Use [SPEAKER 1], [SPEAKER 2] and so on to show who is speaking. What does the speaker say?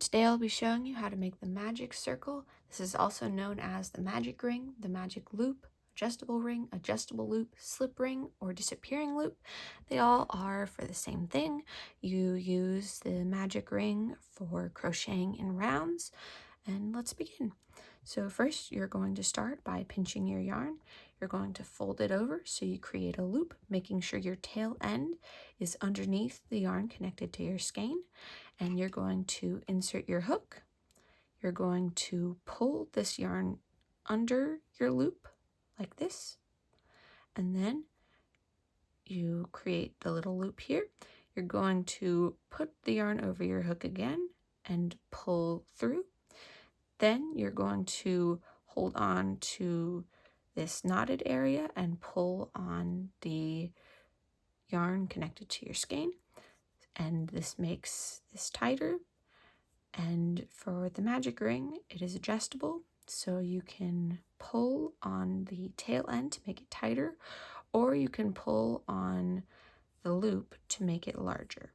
[SPEAKER 1] Today I'll be showing you how to make the magic circle. This is also known as the magic ring, the magic loop, adjustable ring, adjustable loop, slip ring, or disappearing loop. They all are for the same thing. You use the magic ring for crocheting in rounds, and let's begin. So first you're going to start by pinching your yarn. You're going to fold it over so you create a loop, making sure your tail end is underneath the yarn connected to your skein. And you're going to insert your hook. You're going to pull this yarn under your loop like this. And then you create the little loop here. You're going to put the yarn over your hook again and pull through. Then you're going to hold on to this knotted area and pull on the yarn connected to your skein. And this makes this tighter. And for the magic ring, it is adjustable, so you can pull on the tail end to make it tighter, or you can pull on the loop to make it larger.